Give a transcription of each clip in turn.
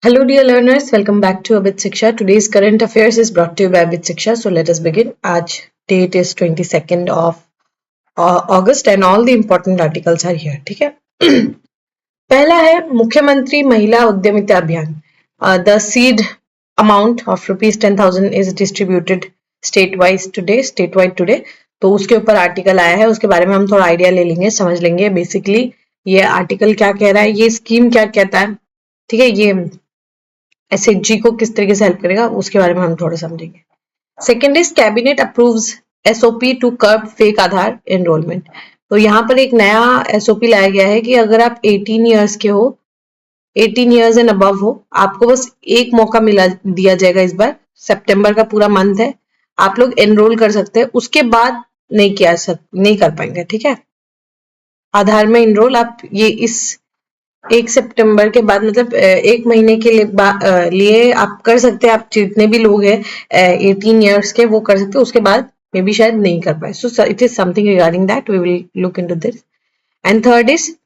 Hello dear learners, welcome back to Abid Shiksha. Today's current affairs is brought to you by Abid Shiksha. So let us begin. आज date is 22nd of August and all the important articles are here. ठीक है. पहला है मुख्यमंत्री महिला उद्यमिता अभियान. The seed amount of ₹10,000 is distributed statewide today. तो उसके ऊपर आर्टिकल आया है, उसके बारे में हम थोड़ा आइडिया ले लेंगे, समझ लेंगे बेसिकली ये आर्टिकल क्या कह रहा है, ये स्कीम क्या कहता है. ठीक है, ये एसएचजी को किस तरीके से हेल्प करेगा उसके बारे में हम थोड़ा समझेंगे. Second is cabinet approves SOP to curb fake Aadhaar enrollment. तो यहाँ पर एक नया एसओपी लाया गया है कि अगर आप 18 ईयर्स के हो, 18 ईयर्स एंड अबव हो, आपको बस एक मौका दिया जाएगा इस बार. सितंबर का पूरा मंथ है, आप लोग एनरोल कर सकते हैं, उसके बाद नहीं कर पाएंगे. ठीक है, आधार में एनरोल आप ये इस 1 सितंबर के बाद मतलब 1 महीने के लिए आप कर सकते हैं. आप जितने भी लोग हैं 18 ईयर्स के वो कर सकते हैं, उसके बाद मे बी शायद नहीं कर पाए. So it is something regarding that, we will look into this. And third is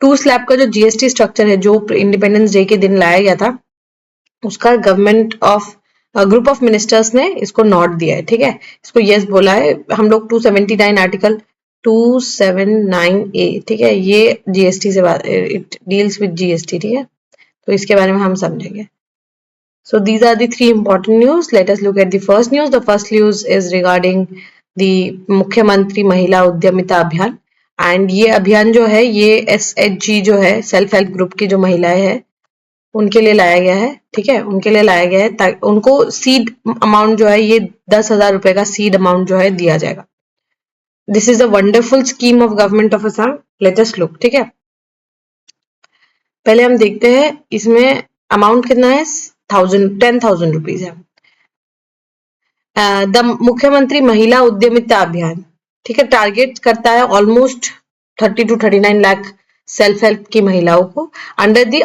2 slab का जो जीएसटी स्ट्रक्चर है जो इंडिपेंडेंस डे के दिन लाया गया था, उसका government of group of ministers ने इसको नोट दिया है. ठीक है, इसको यस बोला है. हम लोग 279 आर्टिकल 279A, ठीक है, ये जीएसटी से बात, इट डील्स विद जीएसटी. ठीक है, तो इसके बारे में हम समझेंगे. So these are the 3 important news. Let us look at the first news. The first news is regarding the मुख्यमंत्री महिला उद्यमिता अभियान. एंड ये अभियान जो है ये एसएचजी जो है सेल्फ हेल्प ग्रुप की जो महिलाएं हैं उनके लिए लाया गया है. ठीक है, उनके लिए लाया गया है ताकि उनको सीड अमाउंट जो है ये 10,000 रुपए का सीड अमाउंट जो है दिया जाएगा. This is a wonderful scheme of government of Assam. Let us look. ठीक है, पहले हम देखते हैं इसमें अमाउंट कितना है. 10,000 रुपीज है. द मुख्यमंत्री महिला उद्यमिता अभियान, ठीक है, टारगेट करता है almost 30 to 39 lakh self help की महिलाओं को under the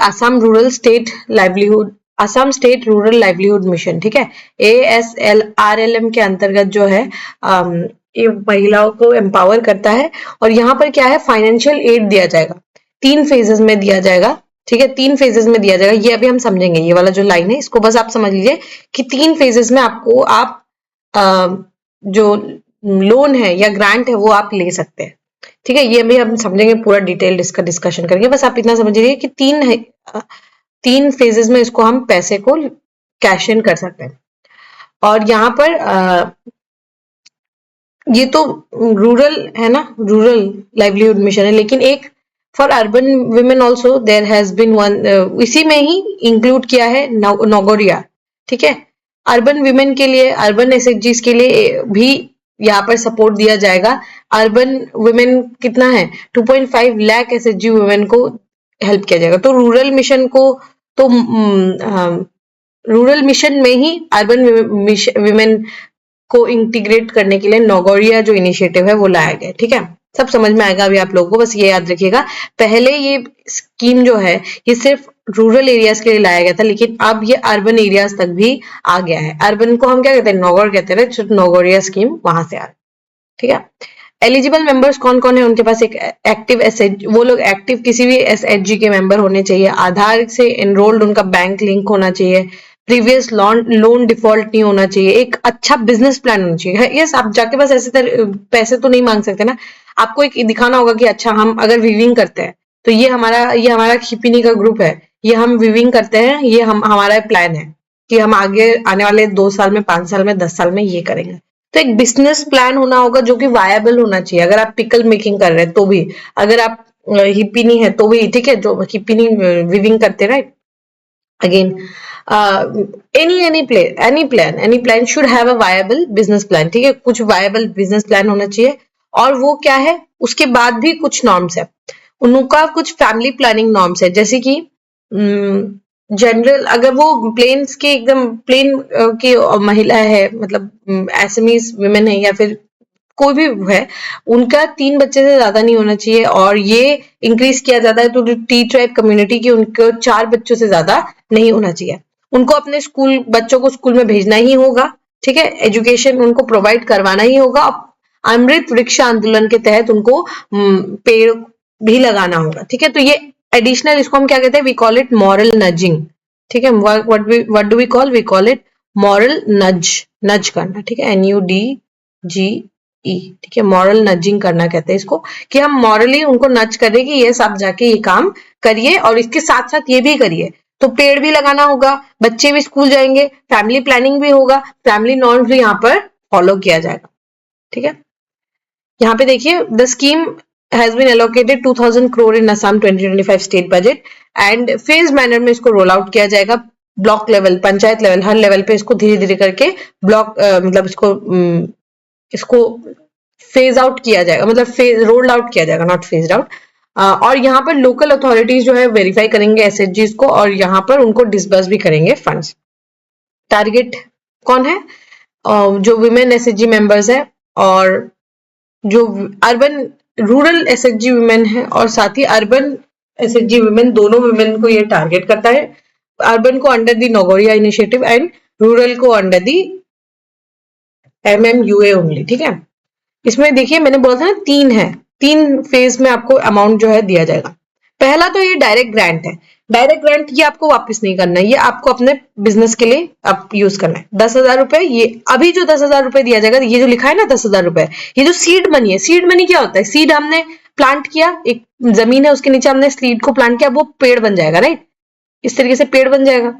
Assam state rural livelihood mission. ठीक है, ASLRLM के अंतर्गत जो है ये महिलाओं को एम्पावर करता है. और यहाँ पर क्या है, फाइनेंशियल एड दिया जाएगा 3 फेजेस में दिया जाएगा. ठीक है, 3 फेजेस में दिया जाएगा. ये अभी हम समझेंगे, ये वाला जो लाइन है इसको बस आप समझ लीजिए कि 3 फेजेस में आपको आप जो लोन है या ग्रांट है वो आप ले सकते हैं. ठीक है, ये अभी हम समझेंगे, पूरा डिटेल इसका डिस्कशन करेंगे. बस आप इतना समझिए कि 3 फेजेस में इसको हम पैसे को कैश इन कर सकते हैं. और यहाँ पर ये तो रूरल है ना, रूरल लाइवलीहुड मिशन है, लेकिन एक for urban women also there has been one, इसी में ही इंक्लूड किया है नगोरिया. ठीक है, अर्बन वुमेन के लिए, अर्बन एसएचजीज के लिए भी यहाँ पर सपोर्ट दिया जाएगा. अर्बन वुमेन कितना है, 2.5 लाख एसएचजी वुमेन को हेल्प किया जाएगा. तो रूरल मिशन को तो रूरल मिशन में ही अर्बन वुमेन को इंटीग्रेट करने के लिए नगोरिया जो इनिशिएटिव है वो लाया गया. ठीक है, सब समझ में आएगा अभी आप लोगों को. बस ये याद रखिएगा, पहले ये स्कीम जो है ये सिर्फ रूरल एरियाज के लिए लाया गया था, लेकिन अब ये अर्बन एरियाज तक भी आ गया है. अर्बन को हम क्या कहते हैं, नगौर कहते हैं, नगोरिया स्कीम वहां से आ रहा है. ठीक है, एलिजिबल मेंबर्स कौन कौन है, उनके पास एक एक्टिव एसएच, वो लोग एक्टिव किसी भी एसएचजी के मेंबर होने चाहिए, आधार से एनरोल्ड उनका बैंक लिंक होना चाहिए, प्रीवियस लोन डिफॉल्ट नहीं होना चाहिए, एक अच्छा बिजनेस प्लान होना चाहिए. यस, आप जाके बस ऐसे पैसे तो नहीं मांग सकते ना, आपको एक दिखाना होगा कि अच्छा हम अगर वीविंग करते हैं तो ये हमारा खिपिनी का ग्रुप है, ये हम वीविंग करते हैं, ये हमारा प्लान है कि हम आगे आने वाले 2 साल में, 5 साल में, 10 साल में ये करेंगे. तो एक बिजनेस प्लान होना होगा जो कि वायबल होना चाहिए. अगर आप पिकल मेकिंग कर रहे हैं तो भी, अगर आप हिपिनी है तो भी, ठीक है, जो हिपिनी वीविंग करते हैं, right. Again any plan should have a viable business plan. ठीक है, कुछ viable business plan होना चाहिए. और वो क्या है, उसके बाद भी कुछ नॉर्म्स है, उनका कुछ फैमिली प्लानिंग नॉर्म्स है, जैसे कि जनरल अगर वो प्लेन्स के एकदम प्लेन की महिला है, मतलब एसएमईज वुमेन है या फिर कोई भी है, उनका 3 बच्चे से ज्यादा नहीं होना चाहिए. और ये इंक्रीज किया जाता है तो टी ट्राइब कम्युनिटी की उनको 4 बच्चों से ज्यादा नहीं होना चाहिए. उनको अपने बच्चों को स्कूल में भेजना ही होगा. ठीक है, एजुकेशन उनको प्रोवाइड करवाना ही होगा. अमृत वृक्ष आंदोलन के तहत उनको पेड़ भी लगाना होगा. ठीक है, तो ये एडिशनल, इसको हम क्या कहते हैं, we call it moral nudging. ठीक है, what do we call, we call it moral nudge करना, ठीक है, NUDGE, ठीक है, मॉरल नजिंग करना कहते हैं इसको, कि हम मॉरली उनको नज करें कि ये सब जाके ये काम करिए और इसके साथ साथ ये भी करिए। तो पेड़ भी लगाना होगा, बच्चे भी स्कूल जाएंगे, फैमिली प्लानिंग भी होगा, फैमिली नॉर्म्स भी यहाँ पर फॉलो किया जाएगा, ठीक है। यहाँ पे देखिए, the scheme has been allocated 2000 crore in Assam 2025 state budget and phase manner में इसको रोल आउट किया जाएगा, ब्लॉक लेवल, पंचायत लेवल, हर लेवल पे इसको धीरे धीरे करके ब्लॉक मतलब इसको फेज आउट किया जाएगा, मतलब रोल्ड आउट किया जाएगा, नॉट फेज्ड आउट। और यहाँ पर लोकल अथॉरिटीज जो है वेरीफाई करेंगे SHGs को और यहाँ पर उनको डिसबर्स भी करेंगे फंड्स। टारगेट कौन है? जो विमेन SHG मेंबर्स है और जो अर्बन रूरल SHG वुमेन है और साथ ही अर्बन SHG वुमेन, दोनों वुमेन को ये टारगेट करता है। अर्बन को अंडर दी नगोरिया इनिशिएटिव एंड रूरल को अंडर दी MMUA ओनली, ठीक है। इसमें देखिए मैंने बोला था ना, 3 है, 3 फेज में आपको अमाउंट जो है दिया जाएगा। पहला तो ये डायरेक्ट ग्रांट है, डायरेक्ट ग्रांट ये आपको वापस नहीं करना है, ये आपको अपने बिजनेस के लिए आप यूज करना है। 10,000 रुपए, ये अभी जो 10,000 रुपए दिया जाएगा, ये जो लिखा है ना 10,000 रुपए, ये जो सीड मनी है, सीड मनी क्या होता है? सीड हमने प्लांट किया, एक जमीन है उसके नीचे हमने सीड को प्लांट किया, वो पेड़ बन जाएगा, राइट, इस तरीके से पेड़ बन जाएगा।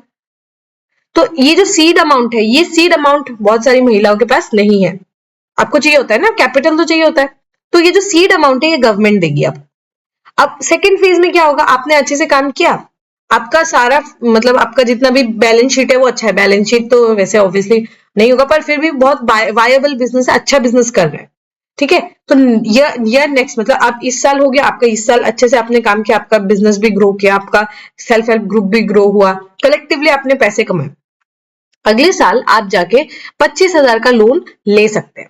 तो ये जो सीड अमाउंट है, ये सीड अमाउंट बहुत सारी महिलाओं के पास नहीं है, आपको चाहिए होता है ना, कैपिटल तो चाहिए होता है, तो ये जो सीड अमाउंट है ये गवर्नमेंट देगी आपको। अब सेकंड फेज में क्या होगा, आपने अच्छे से काम किया, आपका सारा मतलब आपका जितना भी बैलेंस शीट है वो अच्छा है, बैलेंस शीट तो वैसे ऑब्वियसली नहीं होगा पर फिर भी बहुत वायबल बिजनेस है, अच्छा बिजनेस कर रहे हैं, ठीक है। तो ये नेक्स्ट मतलब आप इस साल हो गया, आपका इस साल अच्छे से आपने काम किया, आपका बिजनेस भी ग्रो किया, आपका सेल्फ हेल्प ग्रुप भी ग्रो हुआ, कलेक्टिवली आपने पैसे कमाए। अगले साल आप जाके 25,000 का लोन ले सकते हैं,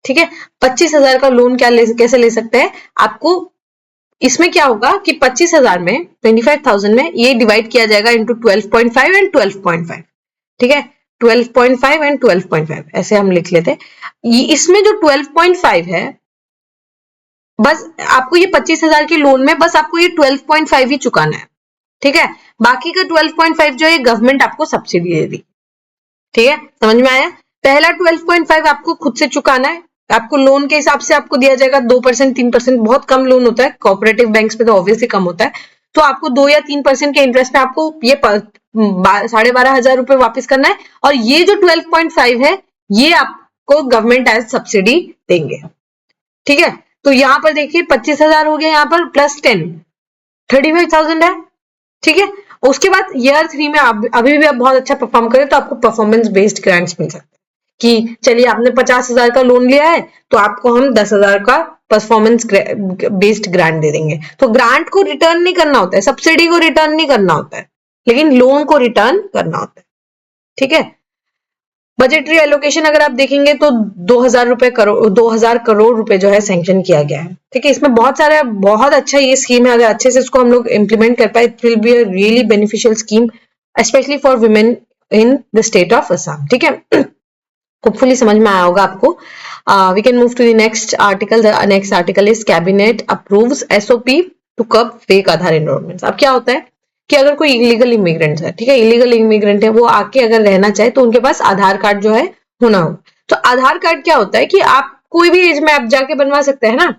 ठीक है। 25,000 का लोन कैसे ले सकते हैं? आपको इसमें क्या होगा कि 25,000 में 25,000 में ये डिवाइड किया जाएगा इंटू 12.5 एंड 12.5, ठीक है, 12.5 एंड 12.5 ऐसे हम लिख लेते हैं। इसमें जो 12.5 है, बस आपको ये 25,000 के लोन में बस आपको ये 12.5 ही चुकाना है, ठीक है। बाकी का 12.5 जो है गवर्नमेंट आपको सब्सिडी दे दी, ठीक है, समझ में आया? पहला 12.5 आपको खुद से चुकाना है, आपको लोन के हिसाब से आपको दिया जाएगा 2%, 3%, बहुत कम लोन होता है, कोऑपरेटिव बैंक्स में तो ऑब्वियसली कम होता है, तो आपको 2 या 3% के इंटरेस्ट में आपको ये 12,500 रुपए वापस करना है, और ये जो 12.5 है ये आपको गवर्नमेंट एज सब्सिडी देंगे, ठीक है। तो यहाँ पर देखिए 25,000 हो गया, यहाँ पर प्लस 10 35,000 है, ठीक है। उसके बाद ईयर 3 में अभी भी आप बहुत अच्छा परफॉर्म करें तो आपको परफॉर्मेंस बेस्ड ग्रांट्स मिल सकते हैं, कि चलिए आपने 50,000 का लोन लिया है तो आपको हम 10,000 का परफॉर्मेंस बेस्ड ग्रांट दे देंगे। तो ग्रांट को रिटर्न नहीं करना होता है, सब्सिडी को रिटर्न नहीं करना होता है, लेकिन लोन को रिटर्न करना होता है, ठीक है। बजटरी एलोकेशन अगर आप देखेंगे तो 2,000 करोड़ रुपए जो है सैंक्शन किया गया है, ठीक है। इसमें बहुत अच्छा ये स्कीम है, अगर अच्छे से इसको हम लोग इम्प्लीमेंट कर पाए, it will be a really beneficial scheme specially for women in the state of Assam, ठीक है। होपफुली समझ में आया होगा आपको। We can move to the next article. The next article is cabinet approves SOP to curb fake Aadhaar enrollment. अब क्या होता है कि अगर कोई इलीगल इमिग्रेंट है, ठीक है, इलीगल इमिग्रेंट है, वो आके अगर रहना चाहे तो उनके पास आधार कार्ड जो है होना हो। तो आधार कार्ड क्या होता है कि आप कोई भी एज में आप जाके बनवा सकते हैं ना,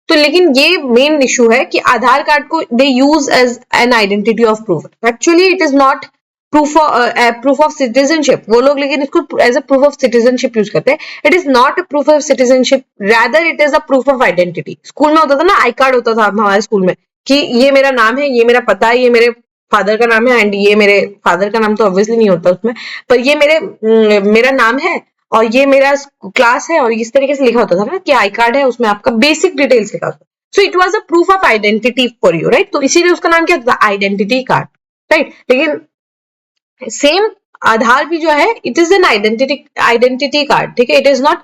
तो लेकिन ये मेन इशू है कि आधार कार्ड को they use as an identity of proof, actually it is not proof of citizenship, वो लोग लेकिन इसको as a proof of citizenship use करते हैं। It is not a proof of citizenship, rather it is a proof of identity. School में होता था ना, आई कार्ड होता था हमारे स्कूल में, कि ये मेरा नाम है, ये मेरा पता है, ये मेरे फादर का नाम है, एंड ये मेरे फादर का नाम तो ऑब्वियसली नहीं होता उसमें, पर ये मेरा नाम है और ये मेरा क्लास है, और इस तरीके से लिखा होता था ना कि आई कार्ड है, उसमें आपका बेसिक डिटेल्स लिखा होता था। So it was a proof of identity for you, right. तो इसीलिए उसका नाम क्या था? Identity card, right. लेकिन सेम आधार भी जो है it is an identity card, ठीक है। इट इज नॉट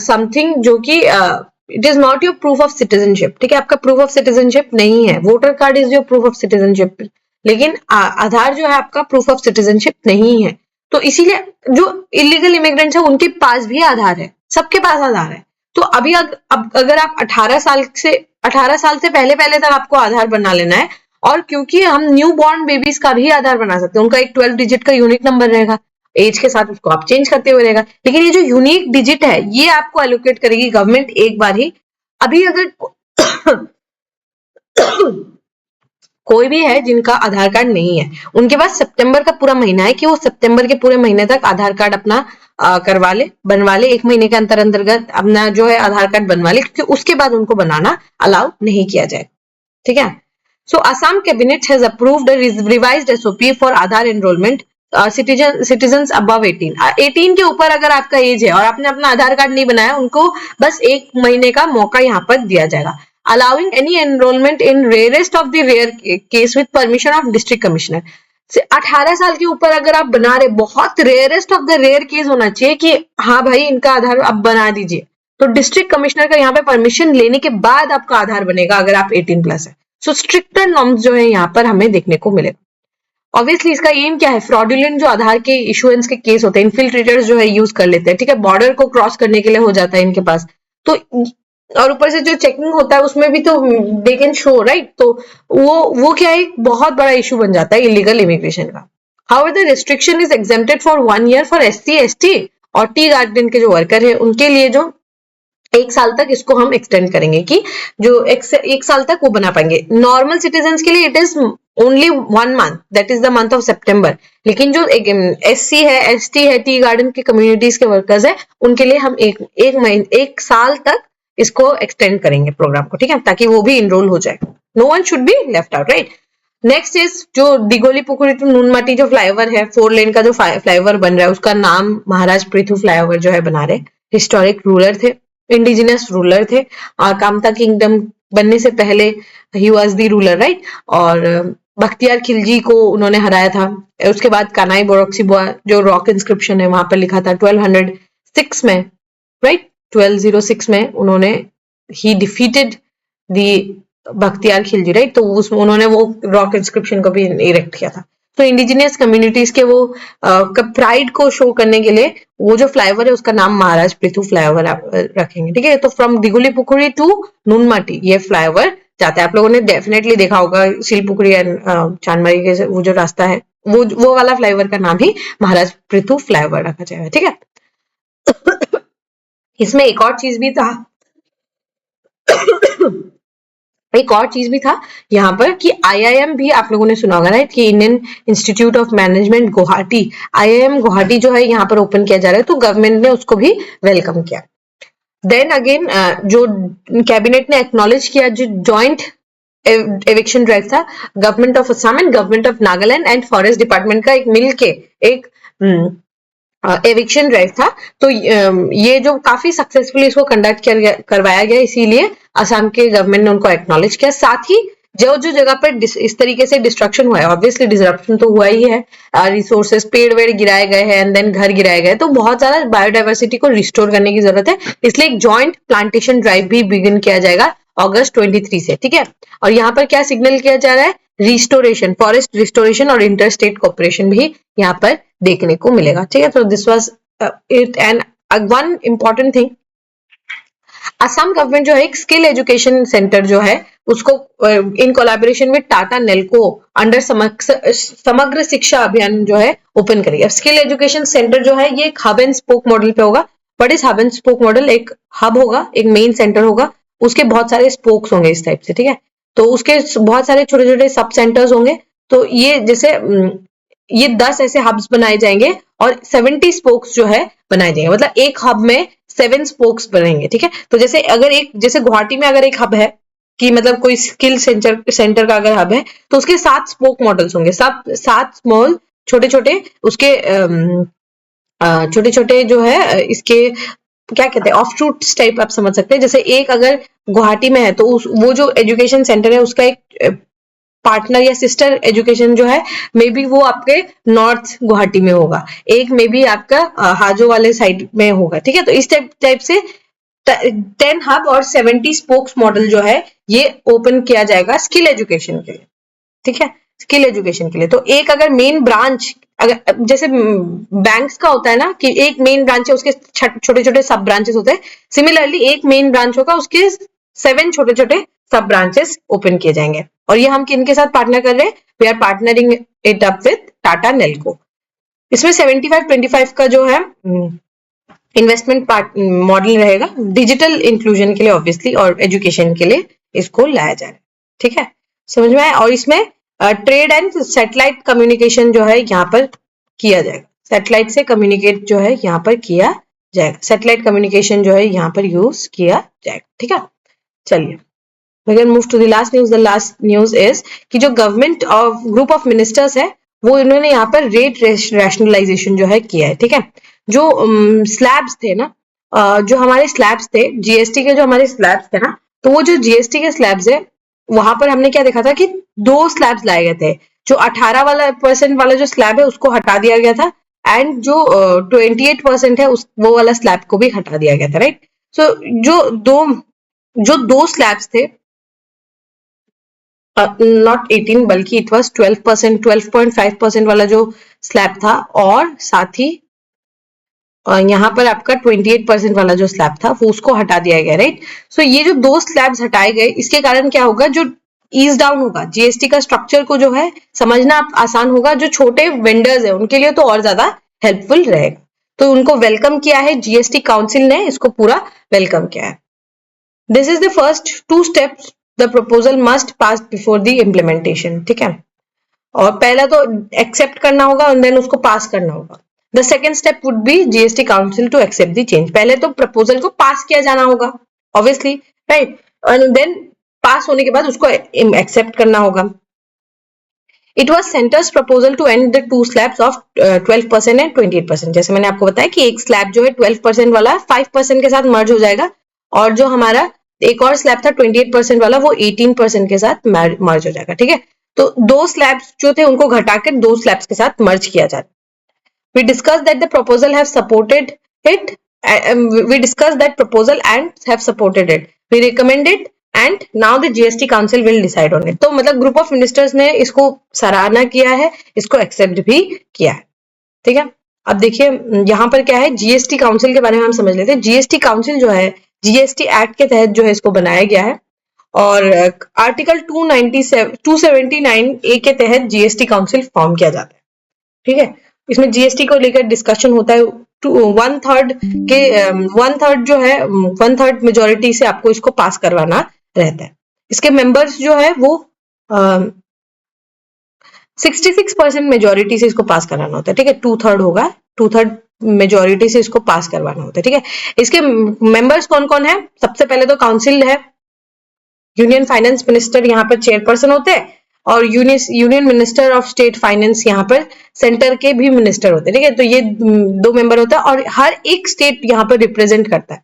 समथिंग जो कि it is not your proof of citizenship, ठीक है। आपका प्रूफ ऑफ सिटीजनशिप नहीं है, voter card is your proof of citizenship, लेकिन आधार जो है आपका प्रूफ ऑफ सिटीजनशिप नहीं है। तो इसीलिए जो इलीगल इमिग्रेंट्स है उनके पास भी आधार है, सबके पास आधार है। तो अभी अगर आप 18 साल से पहले तक आपको आधार बना लेना है, और क्योंकि हम न्यू बॉर्न बेबीज का भी आधार बना सकते हैं, उनका एक 12 डिजिट का यूनिक नंबर रहेगा, एज के साथ उसको आप चेंज करते हुए रहेगा, लेकिन ये जो यूनिक डिजिट है ये आपको एलोकेट करेगी गवर्नमेंट एक बार ही। अभी अगर कोई भी है जिनका आधार कार्ड नहीं है, उनके पास सितंबर का पूरा महीना है कि वो सितंबर के पूरे महीने तक आधार कार्ड अपना करवा ले, बनवा ले, 1 महीने के अंतर्गत अपना जो है आधार कार्ड बनवा ले, क्योंकि उसके बाद उनको बनाना अलाउ नहीं किया जाए, ठीक है। So Assam cabinet has approved a revised SOP for Aadhaar enrolment citizen above 18 के ऊपर अगर आपका एज है और आपने अपना आधार कार्ड नहीं बनाया, उनको बस 1 महीने का मौका यहाँ पर दिया जाएगा, allowing any enrollment in rarest of the rare case with permission of district commissioner। 18 साल के ऊपर अगर आप बना रहे, बहुत rarest of the rare case होना चाहिए कि हाँ भाई इनका आधार आप बना दीजिए, तो डिस्ट्रिक्ट कमिश्नर का यहाँ पे परमिशन लेने के बाद आपका आधार बनेगा अगर आप 18+ है। सो स्ट्रिक्टर नॉर्म्स जो है यहाँ पर हमें देखने को मिलेगा। ऑब्वियसली इसका एम क्या है, फ्रॉडुलेंट जो आधार के इशुएंस के केस होते हैं, इन्फिल्ट्रेटर्स जो है यूज कर लेते हैं, ठीक है, बॉर्डर को क्रॉस करने के लिए हो जाता है इनके पास, तो और ऊपर से जो चेकिंग होता है उसमें भी तो दे कैन शो, राइट, तो वो क्या है, एक बहुत बड़ा इशू बन जाता है इलीगल इमिग्रेशन का। However the restriction is exempted for 1 year for SC ST और टी गार्डन के जो वर्कर है उनके लिए जो 1 साल तक इसको हम एक्सटेंड करेंगे कि जो एक साल तक वो बना पाएंगे। नॉर्मल सिटीजन के लिए it is only 1 month, that is the month of September, लेकिन जो एससी है, एसटी है, टी गार्डन के कम्युनिटीज के वर्कर्स है, उनके लिए हम एक साल तक इसको एक्सटेंड करेंगे प्रोग्राम को, ठीक है, ताकि वो भी इनरोल हो जाए। No one should be left out, right. Next is जो दिगोली पुकुरी टू नूनमाटी जो फ्लाईओवर है, 4 लेन का जो फ्लाईओवर बन रहा है, उसका नाम महाराज पृथु फ्लाईओवर जो है बना रहे। हिस्टोरिक रूलर थे, इंडिजिनस रूलर थे, कामता किंगडम बनने से पहले he was the ruler, right, और बख्तियार खिलजी को उन्होंने हराया था। उसके बाद कानाई बोरक्सीबुआ जो रॉक इंस्क्रिप्शन है वहां पर लिखा था 1206 में, राइट, 1206 में उन्होंने ही डिफीटेड दी बख्तियार खिलजी, राइट, तो उसमें उन्होंने वो रॉक इंस्क्रिप्शन को भी इरेक्ट किया था। तो इंडिजिनियस कम्युनिटीज के वो प्राइड को शो करने के लिए वो जो फ्लाईओवर है उसका नाम महाराज पृथु फ्लाईओवर रखेंगे, ठीक है। तो फ्रॉम दिगोली पुकुरी टू नूनमाटी ये फ्लाईओवर जाता है। आप लोगों ने डेफिनेटली देखा होगा सिलपुकुरी एंड चांदमारी के वो जो रास्ता है, वो वाला फ्लाईओवर का नाम ही महाराज पृथु फ्लाईओवर रखा जाएगा, ठीक है। इसमें एक और चीज भी था यहाँ पर कि आईआईएम भी आप लोगों ने सुना होगा, राइट, कि Indian institute of management Guwahati, IIM Guwahati जो है यहाँ पर ओपन किया जा रहा है, तो गवर्नमेंट ने उसको भी वेलकम किया। देन अगेन जो कैबिनेट ने एक्नॉलेज किया जो जॉइंट एविक्शन ड्राइव था government of Assam and government of Nagaland and forest department का एक मिलके एक एविक्शन ड्राइव था, तो ये जो काफी सक्सेसफुली इसको कंडक्ट करवाया गया, इसीलिए असम के गवर्नमेंट ने उनको एक्नॉलेज किया। साथ ही जो जगह पर इस तरीके से डिस्ट्रक्शन हुआ है, ऑब्वियसली डिसरप्शन तो हुआ ही है, रिसोर्सेस पेड़ वेड़ गिराए गए हैं एंड देन घर गिराए गए, तो बहुत ज्यादा बायोडाइवर्सिटी को रिस्टोर करने की जरूरत है, इसलिए एक जॉइंट प्लांटेशन ड्राइव भी बिगिन किया जाएगा अगस्त 23 से, ठीक है। और यहाँ पर क्या सिग्नल किया जा रहा है, रिस्टोरेशन, फॉरेस्ट रिस्टोरेशन और इंटरस्टेट कोऑपरेशन भी यहाँ पर देखने को मिलेगा, ठीक है। तो this was it and one important thing, Assam government जो है एक स्किल एजुकेशन सेंटर जो है उसको in collaboration with Tata Nelco under समग्र शिक्षा अभियान जो है ओपन करेगी। स्किल एजुकेशन सेंटर जो है ये एक हब एंड स्पोक मॉडल पे होगा। What is hub and spoke model? एक हब होगा, एक मेन सेंटर होगा, उसके बहुत सारे स्पोक्स होंगे इस टाइप से, ठीक है। तो उसके बहुत सारे छोटे छोटे सब सेंटर्स होंगे, तो ये जैसे ये 10 ऐसे हब्स बनाए जाएंगे और 70 स्पोक्स जो है बनाए जाएंगे, मतलब एक हब में 7 स्पोक्स बनेंगे, ठीक है। तो जैसे अगर जैसे गुवाहाटी में अगर एक हब है कि मतलब कोई स्किल सेंटर का अगर हब है, तो उसके 7 स्पोक मॉडल्स होंगे, सब 7 स्मॉल छोटे छोटे उसके छोटे छोटे जो है इसके क्या कहते हैं ऑफशूट्स टाइप आप समझ सकते हैं। जैसे एक अगर गुवाहाटी में है तो वो जो एजुकेशन सेंटर है उसका एक पार्टनर या सिस्टर एजुकेशन जो है मे बी वो आपके नॉर्थ गुवाहाटी में होगा, एक मे बी आपका हाजो वाले साइड में होगा, ठीक है। तो इस टाइप से 10 हब और 70 स्पोक्स मॉडल जो है ये ओपन किया जाएगा स्किल एजुकेशन के लिए, ठीक है, स्किल एजुकेशन के लिए। तो एक अगर मेन ब्रांच, अगर जैसे बैंक्स का होता है ना कि एक मेन ब्रांच है उसके छोटे छोटे सब ब्रांचेस होते हैं, सिमिलरली एक मेन ब्रांच होगा उसके 7 छोटे छोटे सब ब्रांचेस ओपन किए जाएंगे। और ये हम किन के साथ पार्टनर कर रहे हैं? We are partnering it up with Tata Nelco. इसमें 75-25 का जो है इन्वेस्टमेंट मॉडल रहेगा डिजिटल इंक्लूजन के लिए ऑब्वियसली और एजुकेशन के लिए इसको लाया जा रहा है। ठीक है, समझ में आया? और इसमें ट्रेड एंड सैटेलाइट कम्युनिकेशन जो है यहाँ पर किया जाएगा, सैटेलाइट से कम्युनिकेट जो है यहाँ पर किया जाएगा, सैटेलाइट कम्युनिकेशन जो है यहाँ पर यूज किया जाएगा। ठीक है, चलिए we can move to the last news. The last news is कि जो government of group of ministers है वो इन्होंने यहाँ पर रेट रैशनलाइजेशन जो है किया है। ठीक है, जो स्लैब्स थे ना, जो हमारे स्लैब्स थे जीएसटी के, जो हमारे स्लैब्स थे ना, तो वो जो जीएसटी के स्लैब्स है वहां पर हमने क्या देखा था कि 2 स्लैब्स लाए गए थे। जो 18% वाला जो स्लैब है उसको हटा दिया गया था एंड जो 28% है उस वो वाला स्लैब को भी हटा दिया गया था, राइट। सो जो दो स्लैब्स थे, नॉट 18 बल्कि इट वाज 12%, 12.5% वाला जो स्लैब था, और साथ ही यहाँ पर आपका 28% वाला जो स्लैब था वो उसको हटा दिया गया, राइट। सो ये जो 2 स्लैब्स हटाए गए, इसके कारण क्या होगा, जो ईज डाउन होगा जीएसटी का स्ट्रक्चर को जो है समझना आसान होगा। जो छोटे वेंडर्स है उनके लिए तो और ज्यादा हेल्पफुल रहेगा, तो उनको वेलकम किया है जीएसटी काउंसिल ने, इसको पूरा वेलकम किया है। This is the first 2 steps the proposal must pass before the implementation. ठीक है, और पहला तो एक्सेप्ट करना होगा और देन उसको पास करना होगा। The second step would be GST council to accept the change. पहले तो प्रपोजल को पास किया जाना होगा obviously, right, and then pass होने के बाद उसको एक्सेप्ट करना होगा। It was centre's proposal to end the 2 slabs of 12% and 28%। जैसे मैंने आपको बताया कि एक स्लैब जो है 12% वाला 5% के साथ मर्ज हो जाएगा, और जो हमारा एक और स्लैब था 28% वाला वो 18% के साथ मर्ज हो जाएगा। ठीक है, तो 2 स्लैब्स जो थे उनको घटाकर 2 स्लैब्स के साथ मर्ज किया जाता है। We discussed that the proposal have supported it. We discussed that proposal and have supported it. We recommend it and now the GST Council will decide on it. तो मतलब ग्रुप ऑफ मिनिस्टर्स ने इसको सराहना किया है, इसको accept भी किया है। ठीक है, अब देखिए यहाँ पर क्या है, जीएसटी काउंसिल के बारे में हम समझ लेते हैं। जीएसटी काउंसिल जो है जीएसटी एक्ट के तहत जो है इसको बनाया गया है, और आर्टिकल 279 ए के तहत जीएसटी काउंसिल फॉर्म किया जाता है। ठीक है, इसमें जीएसटी को लेकर डिस्कशन होता है। 1/3 जो है 1/3 मेजोरिटी से आपको इसको पास करवाना रहता है। इसके मेंबर्स जो है वो 66% मेजोरिटी से इसको पास कराना होता है। ठीक है, 2/3 होगा, 2/3 मेजोरिटी से इसको पास करवाना होता है। ठीक है, इसके मेंबर्स कौन कौन है? सबसे पहले तो काउंसिल है, यूनियन फाइनेंस मिनिस्टर यहाँ पर चेयरपर्सन होते हैं, और union minister of state finance यहाँ पर सेंटर के भी मिनिस्टर होते हैं। ठीक है, तो ये 2 मेंबर होता है, और हर एक स्टेट यहाँ पर रिप्रेजेंट करता है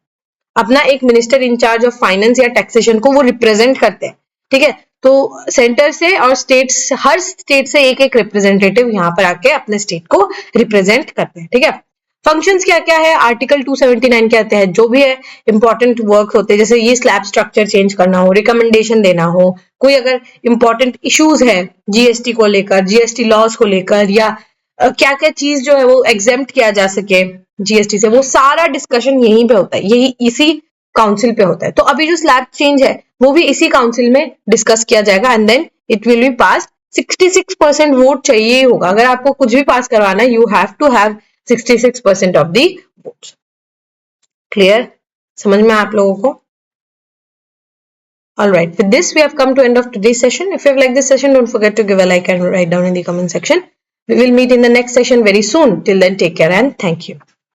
अपना एक मिनिस्टर इंचार्ज ऑफ फाइनेंस या टैक्सेशन को, वो रिप्रेजेंट करते हैं। ठीक है, तो सेंटर से और स्टेट्स, हर स्टेट से एक एक रिप्रेजेंटेटिव यहाँ पर आके अपने स्टेट को रिप्रेजेंट करते हैं। ठीक है, फंक्शंस क्या क्या है आर्टिकल 279 के तहत, जो भी है इंपॉर्टेंट वर्क होते हैं, जैसे ये स्लैब स्ट्रक्चर चेंज करना हो, रिकमेंडेशन देना हो, कोई अगर इंपॉर्टेंट इश्यूज है जीएसटी को लेकर, जीएसटी लॉज को लेकर, या क्या क्या चीज जो है वो एग्जेम्प्ट किया जा सके जीएसटी से, वो सारा डिस्कशन यहीं पे होता है, यही इसी काउंसिल पे होता है। तो अभी जो स्लैब चेंज है वो भी इसी काउंसिल में डिस्कस किया जाएगा, and then it will be pass. 66% vote चाहिए ही होगा, अगर आपको कुछ भी पास करवाना है, you have to have 66% of the votes. Clear? समझ में आप लोगों को? All right. With this, we have come to end of today's session. If you have liked this session, don't forget to give a like and write down in the comment section. We will meet in the next session very soon. Till then, take care and thank you.